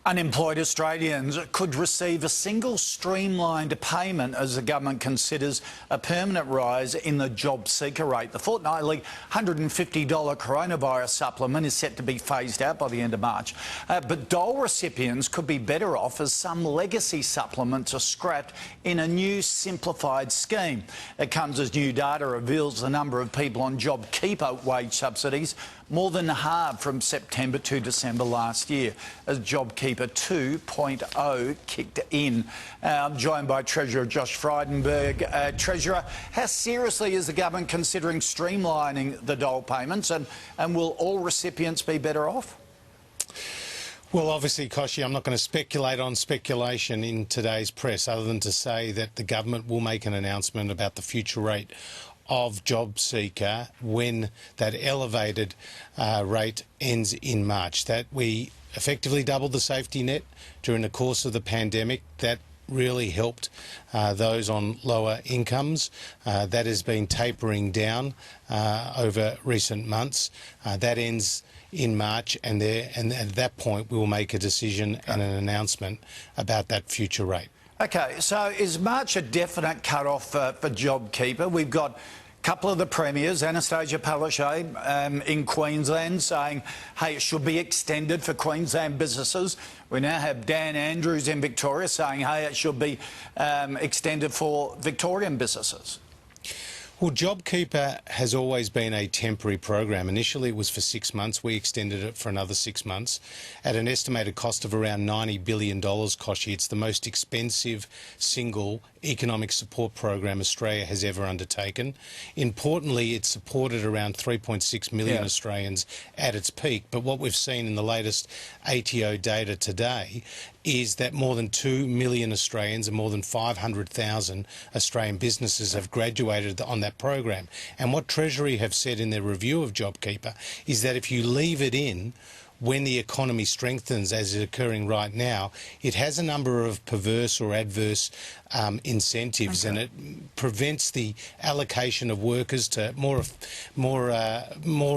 Unemployed Australians could receive a single streamlined payment as the government considers a permanent rise in the job seeker rate. The fortnightly $150 coronavirus supplement is set to be phased out by the end of March. But dole recipients could be better off as some legacy supplements are scrapped in a new simplified scheme. It comes as new data reveals the number of people on JobKeeper wage subsidies more than halved from September to December last year as JobKeeper 2.0 kicked in. I'm joined by Treasurer Josh Frydenberg. Treasurer, how seriously is the government considering streamlining the dole payments, and will all recipients be better off? Well, obviously, Koch, I'm not going to speculate on speculation in today's press other than to say that the government will make an announcement about the future rate of job seeker when that elevated rate ends in March. That we effectively doubled the safety net during the course of the pandemic. That really helped those on lower incomes. That has been tapering down over recent months. That ends in March, and at that point we will make a decision and an announcement about that future rate. OK, so is March a definite cut-off for JobKeeper? We've got a couple of the premiers, Anastasia Palaszczuk in Queensland, saying, hey, it should be extended for Queensland businesses. We now have Dan Andrews in Victoria saying, hey, it should be extended for Victorian businesses. Well, JobKeeper has always been a temporary program. Initially, it was for 6 months. We extended it for another 6 months at an estimated cost of around $90 billion, Koshi. It's the most expensive single economic support program Australia has ever undertaken. Importantly, it supported around 3.6 million Australians at its peak. But what we've seen in the latest ATO data today is that more than 2 million Australians and more than 500,000 Australian businesses have graduated on that program. And what Treasury have said in their review of JobKeeper is that if you leave it in when the economy strengthens, as is occurring right now, it has a number of perverse or adverse incentives, and it prevents the allocation of workers to more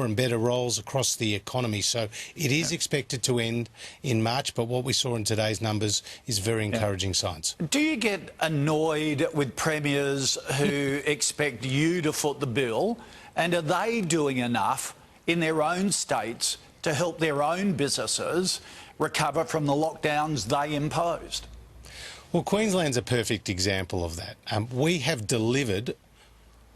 and better roles across the economy. So it is expected to end in March, but what we saw in today's numbers is very encouraging signs. Do you get annoyed with premiers who expect you to foot the bill, and are they doing enough in their own states to help their own businesses recover from the lockdowns they imposed? Well, Queensland's a perfect example of that. We have delivered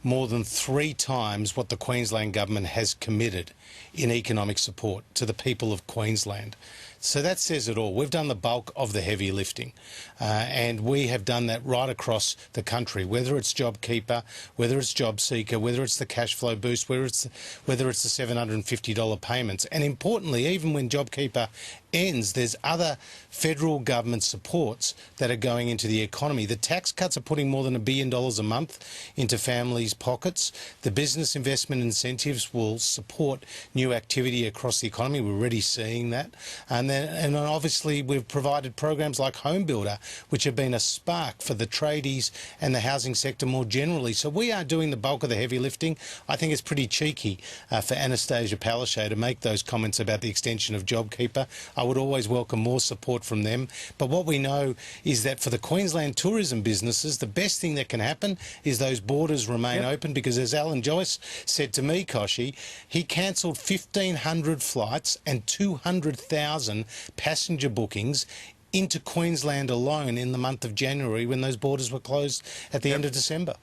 more than 3 times what the Queensland government has committed in economic support to the people of Queensland. So that says it all. We've done the bulk of the heavy lifting, and we have done that right across the country, whether it's JobKeeper, whether it's Job Seeker, whether it's the cash flow boost, whether it's the $750 payments. And importantly, even when JobKeeper ends, there's other federal government supports that are going into the economy. The tax cuts are putting more than $1 billion a month into families' pockets. The business investment incentives will support new activity across the economy. We're already seeing that. And then obviously we've provided programs like Home Builder, which have been a spark for the tradies and the housing sector more generally. So we are doing the bulk of the heavy lifting. I think it's pretty cheeky for Anastasia Palaszczuk to make those comments about the extension of JobKeeper. I would always welcome more support from them. But what we know is that for the Queensland tourism businesses, the best thing that can happen is those borders remain open, because as Alan Joyce said to me, Koshi, he cancelled 1,500 flights and 200,000 passenger bookings into Queensland alone in the month of January when those borders were closed at the end of December.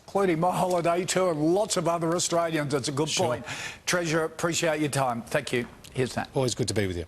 Including my holiday tour and lots of other Australians. That's a good point. Treasurer, appreciate your time. Thank you. Here's that. Always good to be with you.